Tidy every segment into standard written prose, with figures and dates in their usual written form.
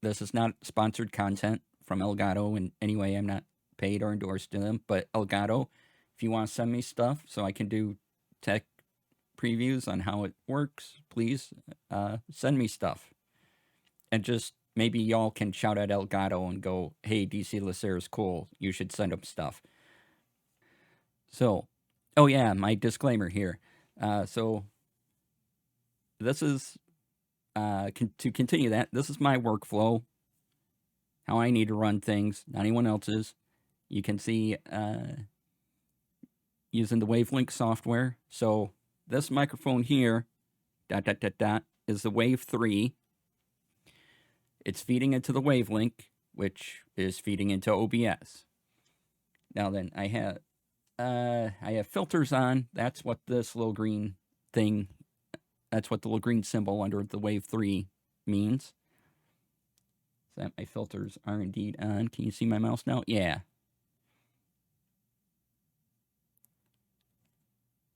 This is not sponsored content from Elgato in any way. I'm not paid or endorsed to them, but Elgato, if you want to send me stuff so I can do tech previews on how it works, please send me stuff. And just maybe y'all can shout at Elgato and go, hey, DC Lasair is cool. You should send him stuff. So, oh yeah, my disclaimer here. So this is, to continue that, this is my workflow, how I need to run things, not anyone else's. You can see using the Wavelink software. So this microphone here, is the Wave 3. It's feeding into the Wavelink, which is feeding into OBS. Now then, I have filters on. That's what this little green thing, that's what the little green symbol under the Wave 3 means. So that my filters are indeed on. Can you see my mouse now? Yeah.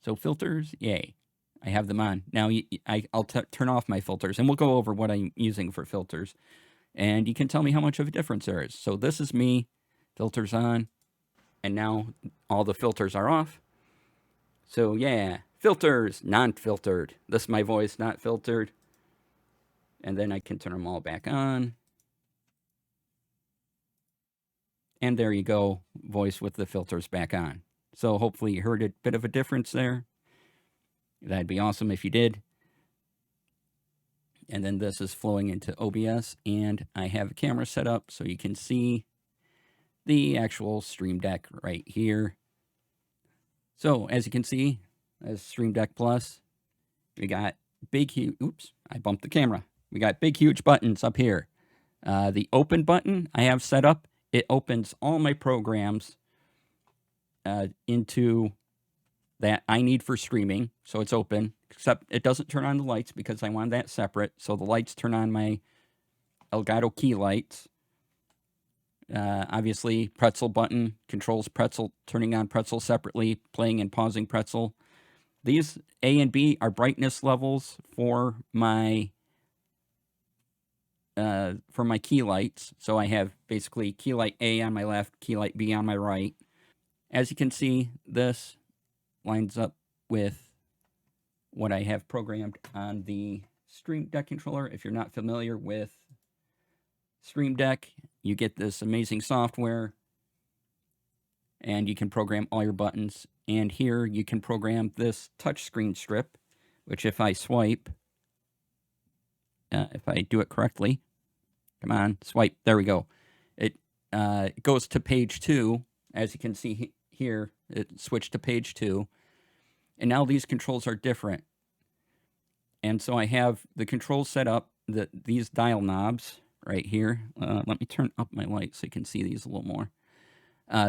So filters, yay. I have them on. Now I'll turn off my filters, and we'll go over what I'm using for filters. And you can tell me how much of a difference there is. So this is me, filters on, and now all the filters are off. So yeah, filters, non-filtered. This is my voice, not filtered. And then I can turn them all back on. And there you go, voice with the filters back on. So hopefully you heard a bit of a difference there. That'd be awesome if you did. And then this is flowing into OBS, and I have a camera set up so you can see the actual Stream Deck right here. So as you can see, as Stream Deck Plus, we got big, huge, oops, I bumped the camera. We got big, huge buttons up here. The open button I have set up, it opens all my programs into that I need for streaming. So it's open, except it doesn't turn on the lights because I want that separate. So the lights turn on my Elgato key lights. Obviously, Pretzel button controls Pretzel, turning on Pretzel separately, playing and pausing Pretzel. These A and B are brightness levels for my key lights. So I have basically key light A on my left, key light B on my right. As you can see, this lines up with what I have programmed on the Stream Deck controller. If you're not familiar with Stream Deck, you get this amazing software, and you can program all your buttons. And here you can program this touchscreen strip, which if I swipe, if I do it correctly, come on, swipe, there we go. It goes to page 2. As you can see here, it switched to page 2. And now these controls are different. And so I have the controls set up, these dial knobs right here. Let me turn up my light so you can see these a little more.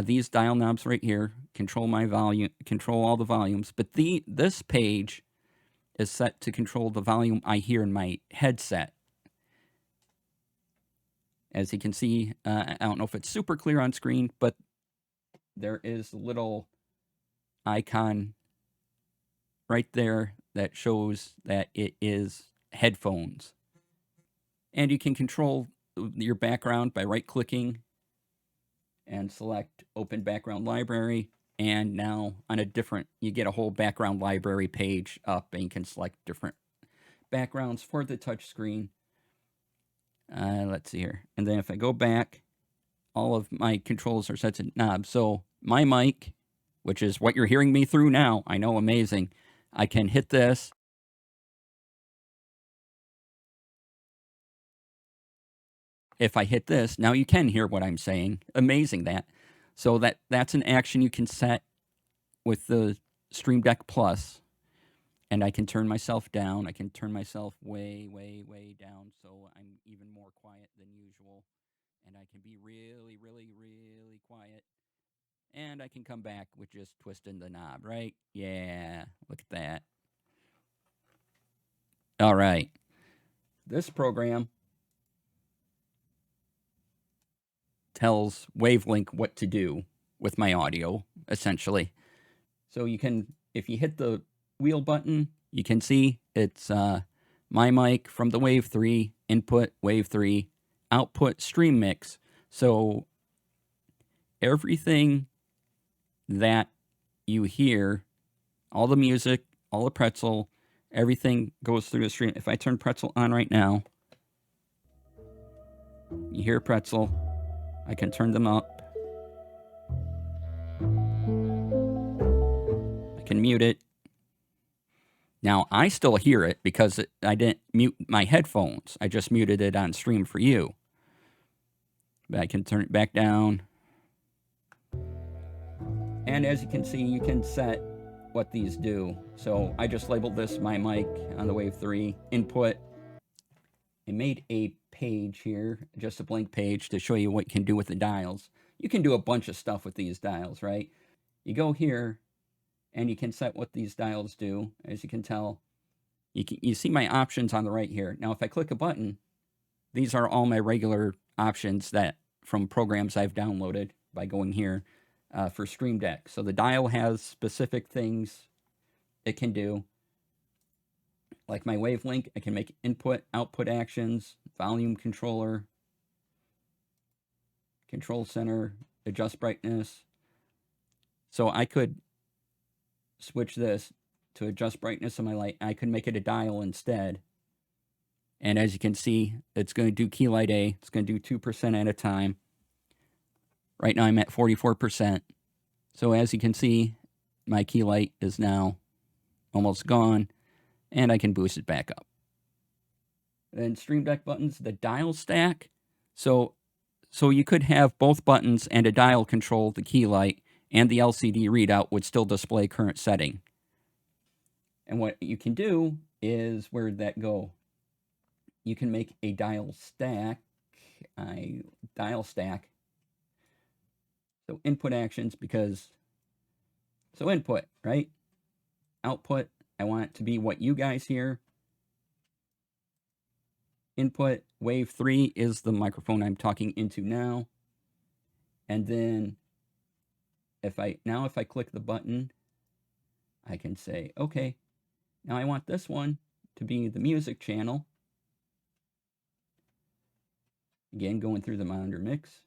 These dial knobs right here control my volume, control all the volumes. But this page is set to control the volume I hear in my headset. As you can see, I don't know if it's super clear on screen, but there is a little icon right there that shows that it is headphones. And you can control your background by right-clicking and select Open Background Library. And now on a different, you get a whole background library page up, and you can select different backgrounds for the touchscreen. Let's see here. And then if I go back, all of my controls are set to knobs. So my mic, which is what you're hearing me through now, I know, amazing. I can hit this. If I hit this, now you can hear what I'm saying. Amazing that. So that's an action you can set with the Stream Deck Plus. And I can turn myself down. I can turn myself way, way, way down so I'm even more quiet than usual. And I can be really, really, really quiet. And I can come back with just twisting the knob, right? Yeah, look at that. All right. This program tells Wavelink what to do with my audio, essentially. So you can, if you hit the wheel button, you can see it's my mic from the Wave 3, input Wave 3, output stream mix. So everything that you hear, all the music, all the pretzel, everything goes through the stream. If I turn pretzel on right now, you hear pretzel. I can turn them up. I can mute it. Now, I still hear it because I didn't mute my headphones. I just muted it on stream for you. But I can turn it back down. And as you can see, you can set what these do. So I just labeled this my mic on the Wave 3 input. I made a page here, just a blank page to show you what you can do with the dials. You can do a bunch of stuff with these dials, right? You go here and you can set what these dials do. As you can tell, you see my options on the right here. Now, if I click a button, these are all my regular options that from programs I've downloaded by going here for Stream Deck. So the dial has specific things it can do. Like my wavelength, I can make input, output actions, volume controller, control center, adjust brightness. So I could switch this to adjust brightness of my light. I could make it a dial instead. And as you can see, it's going to do key light A. It's going to do 2% at a time. Right now I'm at 44%. So as you can see, my key light is now almost gone, and I can boost it back up. Then Stream Deck buttons, the dial stack. So you could have both buttons and a dial control the key light, and the LCD readout would still display current setting. And what you can do is, where'd that go? You can make a dial stack. So input actions, so input, right? Output, I want it to be what you guys hear. Input, Wave 3 is the microphone I'm talking into now. And then if I click the button, I can say, okay, now I want this one to be the music channel. Again, going through the monitor mix.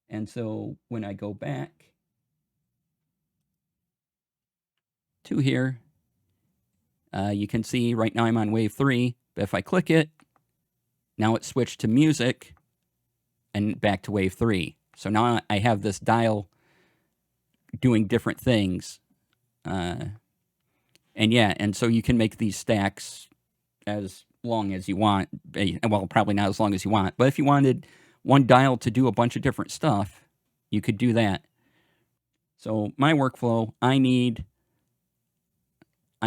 And so when I go back to here, you can see right now I'm on Wave 3, but if I click it, now it's switched to music and back to Wave 3. So now I have this dial doing different things. And so you can make these stacks as long as you want. Well, probably not as long as you want, but if you wanted one dial to do a bunch of different stuff, you could do that. So my workflow, I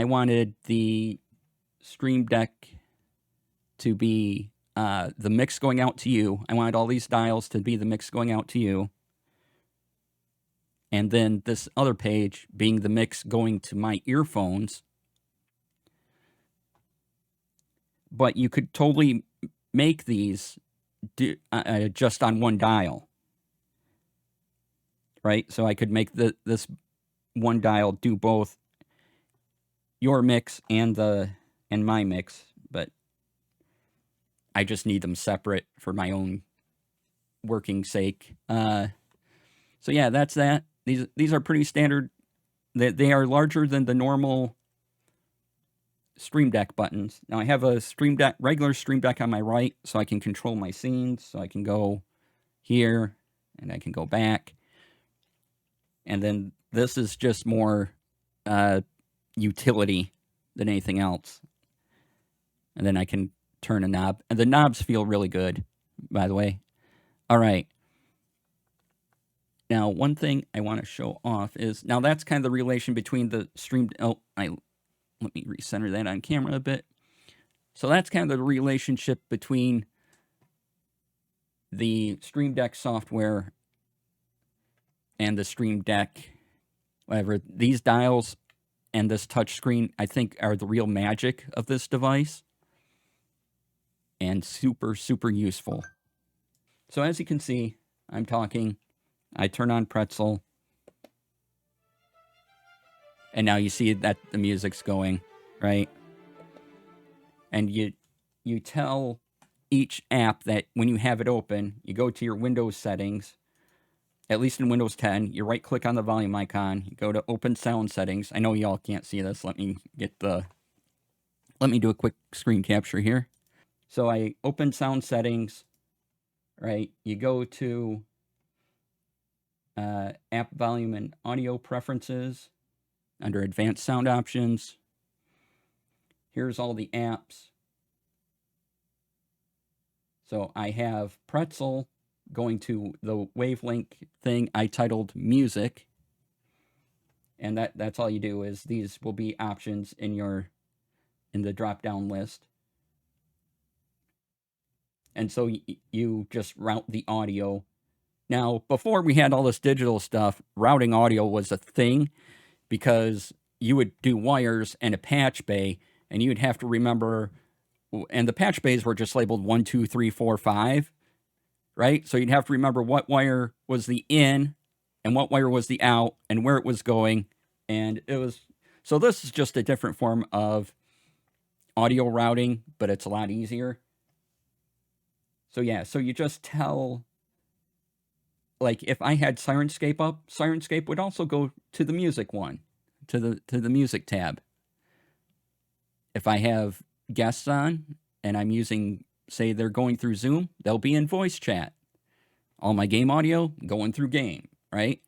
wanted the Stream Deck to be the mix going out to you. I wanted all these dials to be the mix going out to you. And then this other page being the mix going to my earphones. But you could totally make these just on one dial. Right? So I could make this one dial do both your mix and my mix, but I just need them separate for my own working sake. So yeah, that's that. These are pretty standard. They are larger than the normal Stream Deck buttons. Now I have a regular Stream Deck on my right, so I can control my scenes. So I can go here and I can go back. And then this is just more utility than anything else. And then I can turn a knob. And the knobs feel really good, by the way. All right. Now, one thing I want to show off is, now that's kind of the relation between the stream. Oh, let me recenter that on camera a bit. So that's kind of the relationship between the Stream Deck software and the Stream Deck, whatever. These dials and this touchscreen, I think, are the real magic of this device. And super, super useful. So as you can see, I'm talking. I turn on Pretzel. And now you see that the music's going, right? And you tell each app that when you have it open, you go to your Windows settings. At least in Windows 10, you right click on the volume icon, you go to open sound settings. I know y'all can't see this. Let me do a quick screen capture here. So I open sound settings, right? You go to app volume and audio preferences under advanced sound options. Here's all the apps. So I have Pretzel going to the wavelink thing I titled music. And that's all you do is these will be options in the drop down list. And so you just route the audio. Now, before we had all this digital stuff, routing audio was a thing because you would do wires and a patch bay, and you'd have to remember, and the patch bays were just labeled 1, 2, 3, 4, 5, right? So you'd have to remember what wire was the in and what wire was the out and where it was going. And so this is just a different form of audio routing, but it's a lot easier. So yeah, so you just tell, like if I had Sirenscape up, Sirenscape would also go to the music one, to the music tab. If I have guests on and I'm using, say they're going through Zoom, they'll be in voice chat. All my game audio going through game, right?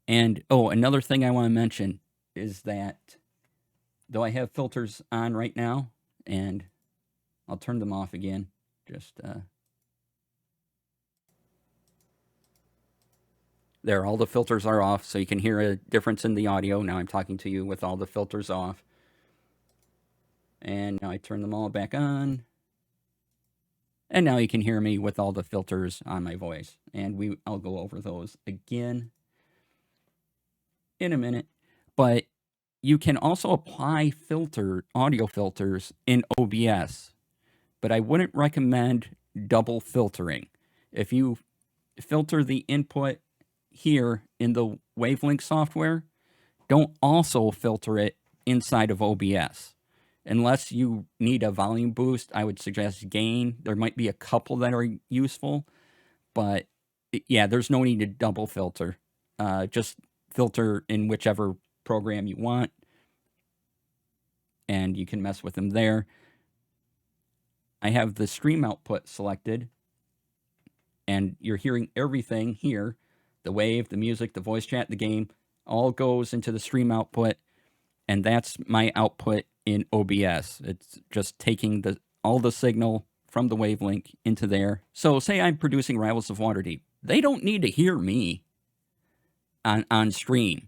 And another thing I want to mention is that though I have filters on right now, and I'll turn them off again, just there, all the filters are off, so you can hear a difference in the audio. Now I'm talking to you with all the filters off. And now I turn them all back on. And now you can hear me with all the filters on my voice. And I'll go over those again in a minute. But you can also apply audio filters in OBS. But I wouldn't recommend double filtering. If you filter the input here in the Wavelink software, don't also filter it inside of OBS. Unless you need a volume boost, I would suggest gain. There might be a couple that are useful, but yeah, there's no need to double filter. Just filter in whichever program you want, and you can mess with them there. I have the stream output selected, and you're hearing everything here. The wave, the music, the voice chat, the game, all goes into the stream output, and that's my output in OBS. It's just taking all the signal from the Wavelink into there. So say I'm producing Rivals of Waterdeep. They don't need to hear me on stream.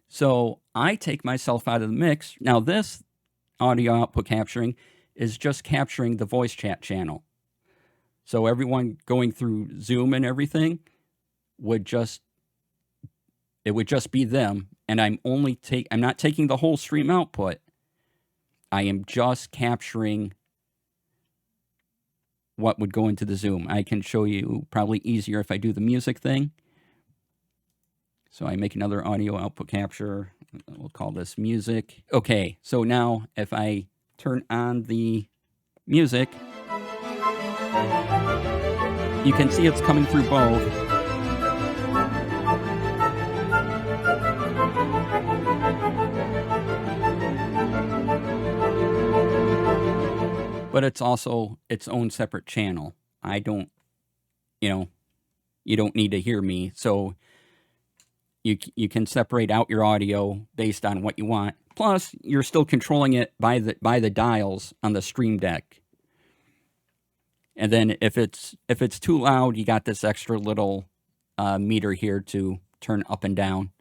So I take myself out of the mix. Now this audio output capturing is just capturing the voice chat channel. So everyone going through Zoom and everything would just be them, and I'm not taking the whole stream output. I am just capturing what would go into the Zoom. I can show you probably easier if I do the music thing. So I make another audio output capture. We'll call this music. Okay, so now if I turn on the music, you can see it's coming through both. But it's also its own separate channel. I don't, you don't need to hear me. So you can separate out your audio based on what you want. Plus, you're still controlling it by the dials on the Stream Deck. And then if it's too loud, you got this extra little meter here to turn up and down.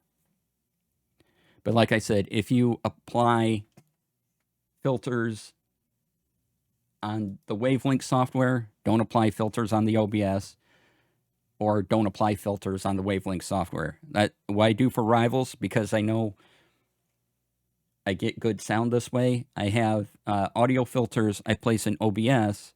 But like I said, if you apply filters on the Wavelink software, don't apply filters on the OBS, or don't apply filters on the Wavelink software. That's what I do for Rivals, because I know I get good sound this way. I have audio filters I place in OBS,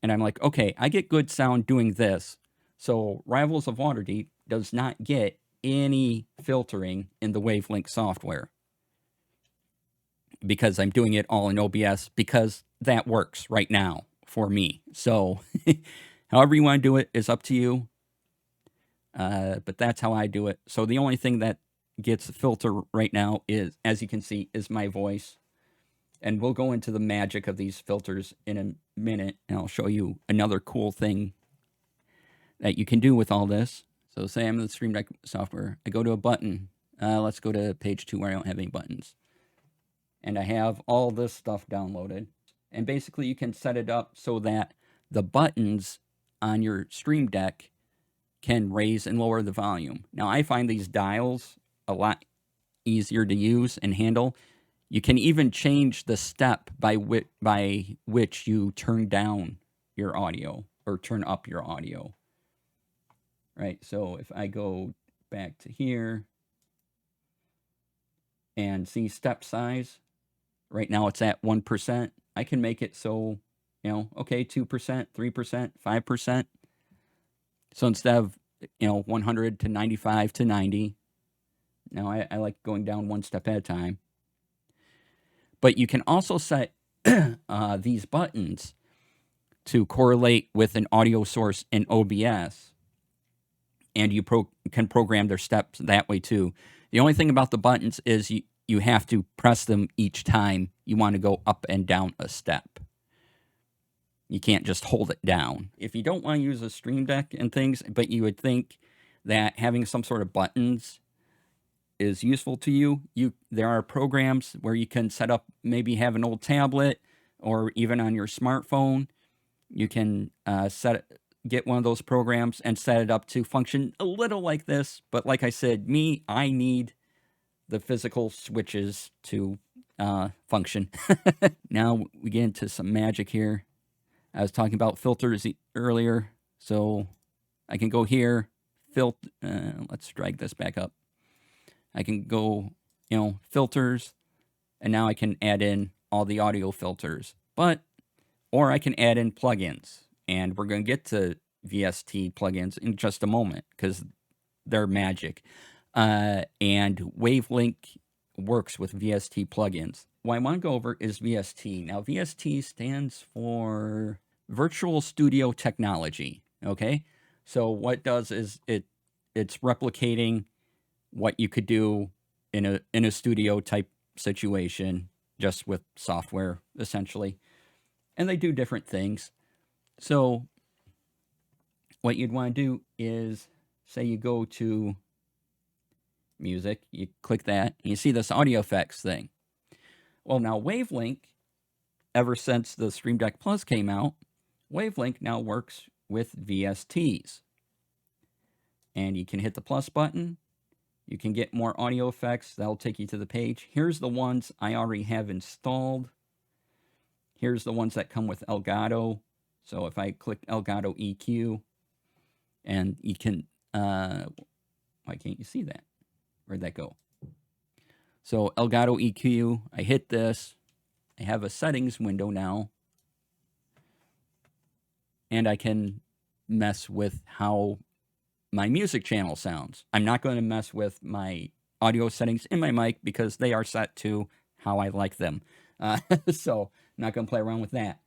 and I'm like, okay, I get good sound doing this. So Rivals of Waterdeep does not get any filtering in the Wavelink software, because I'm doing it all in OBS because that works right now for me. So however you want to do it is up to you. But that's how I do it. So the only thing that gets a filter right now is, as you can see, is my voice. And we'll go into the magic of these filters in a minute, and I'll show you another cool thing that you can do with all this. So say I'm in the Stream Deck software. I go to a button. Let's go to page 2 where I don't have any buttons. And I have all this stuff downloaded. And basically you can set it up so that the buttons on your Stream Deck can raise and lower the volume. Now I find these dials a lot easier to use and handle. You can even change the step by which you turn down your audio or turn up your audio. Right, so if I go back to here and see step size, right now it's at 1%. I can make it so, okay, 2%, 3%, 5%. So instead of, 100 to 95 to 90, now I like going down one step at a time. But you can also set these buttons to correlate with an audio source in OBS. And you can program their steps that way too. The only thing about the buttons is you have to press them each time you want to go up and down a step. You can't just hold it down. If you don't want to use a Stream Deck and things, but you would think that having some sort of buttons is useful to you, there are programs where you can set up, maybe have an old tablet or even on your smartphone. You can get one of those programs and set it up to function a little like this. But like I said, I need the physical switches to function. Now we get into some magic here. I was talking about filters earlier, so I can go here, let's drag this back up. I can go, filters, and now I can add in all the audio filters. Or I can add in plugins. And we're going to get to VST plugins in just a moment because they're magic. And Wavelink works with VST plugins. What I want to go over is VST. Now, VST stands for Virtual Studio Technology. Okay? So what it does is it's replicating what you could do in a studio type situation just with software, essentially. And they do different things. So what you'd want to do is, say you go to music, you click that, and you see this audio effects thing. Well, now Wavelink, ever since the Stream Deck Plus came out, Wavelink now works with VSTs. And you can hit the plus button. You can get more audio effects. That'll take you to the page. Here's the ones I already have installed. Here's the ones that come with Elgato. So if I click Elgato EQ, and you can, why can't you see that? Where'd that go? So Elgato EQ, I hit this. I have a settings window now. And I can mess with how my music channel sounds. I'm not going to mess with my audio settings in my mic because they are set to how I like them. So I'm not going to play around with that.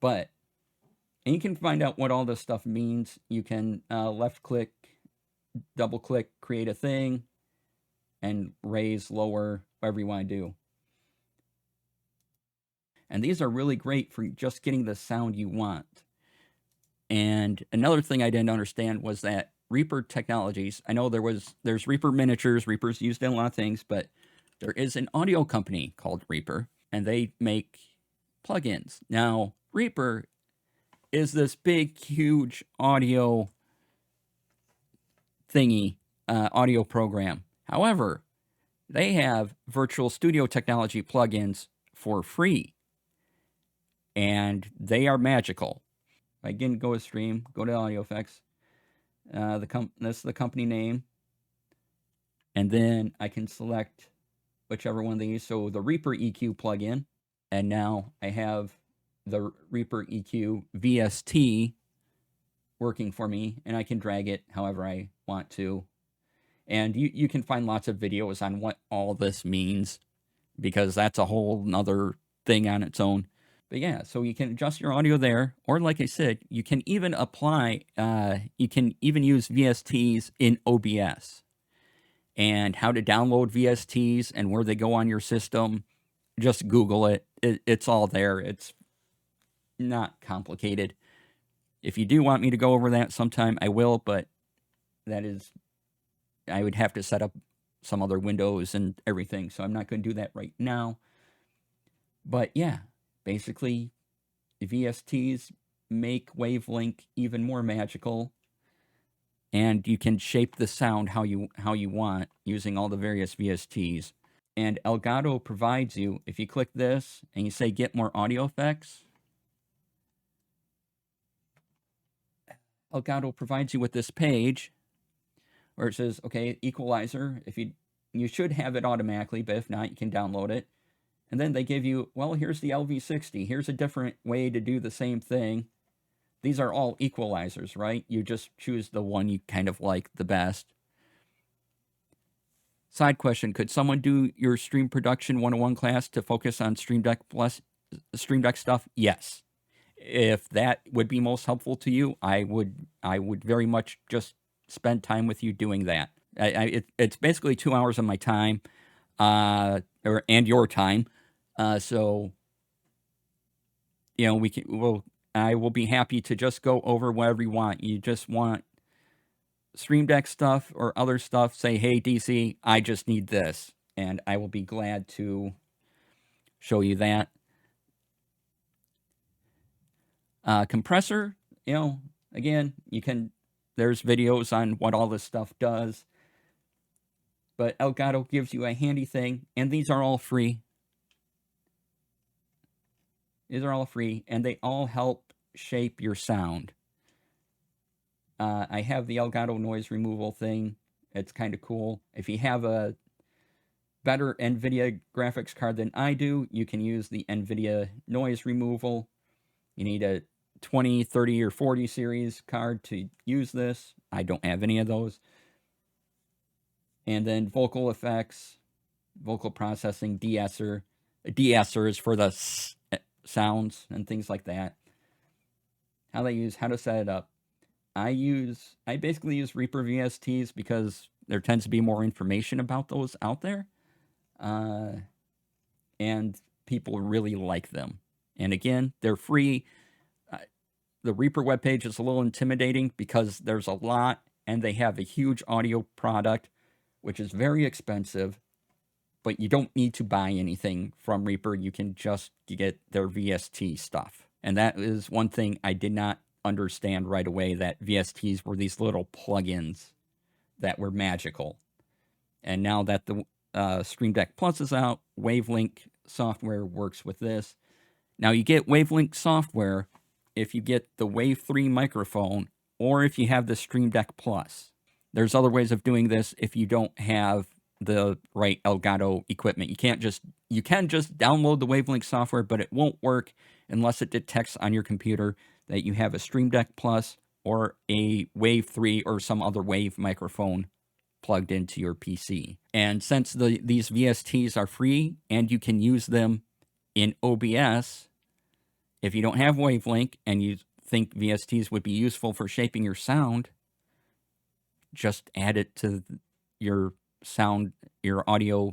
And you can find out what all this stuff means. You can left click, double click, create a thing, and raise, lower, whatever you want to do. And these are really great for just getting the sound you want. And another thing I didn't understand was that Reaper Technologies, I know there's Reaper miniatures, Reaper's used in a lot of things, but there is an audio company called Reaper, and they make plugins. Now, Reaper is this big, huge audio thingy, audio program. However, they have Virtual Studio Technology plugins for free, and they are magical. Again, go to Stream, go to Audio Effects. This is the company name. And then I can select whichever one of these. So the Reaper EQ plugin. And now I have the Reaper EQ VST working for me. And I can drag it however I want to. And you can find lots of videos on what all this means. because that's a whole nother thing on its own. But yeah, so you can adjust your audio there, or like I said, you can even apply, you can even use VSTs in OBS. And how to download VSTs and where they go on your system, just Google it. It's all there. It's not complicated. If you do want me to go over that sometime, I will, but that is, I would have to set up some other windows and everything, so I'm not going to do that right now. But yeah, basically, VSTs make Wavelink even more magical, and you can shape the sound how you want using all the various VSTs. And Elgato provides you, if you click this and you say get more audio effects, Elgato provides you with this page where it says, okay, equalizer. If you should have it automatically, but if not, you can download it. And then they give you, well, here's the LV60. Here's a different way to do the same thing. These are all equalizers, right? You just choose the one you kind of like the best. Side question, could someone do your stream production 101 class to focus on Stream Deck Plus, Stream Deck stuff? Yes. If that would be most helpful to you, I would very much just spend time with you doing that. It's basically 2 hours of my time, and your time. So, I will be happy to just go over whatever you want. You just want Stream Deck stuff or other stuff, say, hey, DC, I just need this. And I will be glad to show you that. Compressor, again, there's videos on what all this stuff does. But Elgato gives you a handy thing, and these are all free. These are all free, and they all help shape your sound. I have the Elgato noise removal thing. It's kind of cool. If you have a better NVIDIA graphics card than I do, you can use the NVIDIA noise removal. You need a 20, 30, or 40 series card to use this. I don't have any of those. And then vocal effects, vocal processing, de-esser. De-esser is for the sounds and things like that. How to set it up. I basically use Reaper VSTs because there tends to be more information about those out there. And people really like them. And again, they're free. The Reaper webpage is a little intimidating because there's a lot, and they have a huge audio product, which is very expensive. But you don't need to buy anything from Reaper. You can just get their VST stuff. And that is one thing I did not understand right away, that VSTs were these little plugins that were magical. And now that the Stream Deck Plus is out, Wavelink software works with this. Now you get Wavelink software if you get the Wave 3 microphone, or if you have the Stream Deck Plus. There's other ways of doing this if you don't have the right Elgato equipment. You can just download the Wavelink software, but it won't work unless it detects on your computer that you have a Stream Deck Plus or a Wave 3 or some other Wave microphone plugged into your PC. And since these VSTs are free and you can use them in OBS, if you don't have Wavelink and you think VSTs would be useful for shaping your sound, just add it to your audio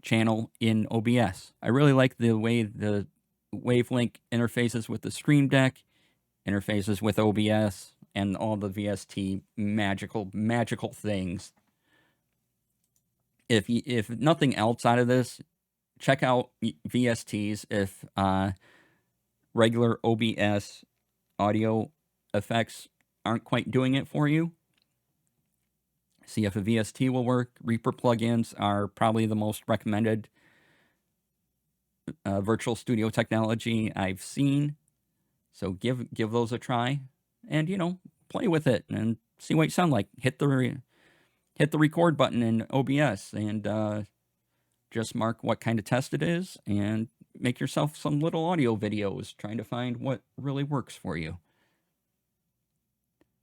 channel in OBS. I really like the way the Wavelink interfaces with the Stream Deck, interfaces with OBS, and all the VST magical things. If nothing else out of this, check out VSTs if regular OBS audio effects aren't quite doing it for you. See if a VST will work. Reaper plugins are probably the most recommended virtual studio technology I've seen. So give those a try, and play with it and see what you sound like. Hit the record button in OBS and just mark what kind of test it is, and make yourself some little audio videos trying to find what really works for you.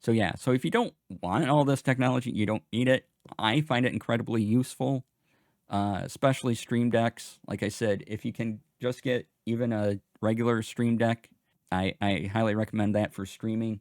So yeah, so if you don't want all this technology, you don't need it. I find it incredibly useful. especially Stream Decks. Like I said, if you can just get even a regular Stream Deck, I highly recommend that for streaming.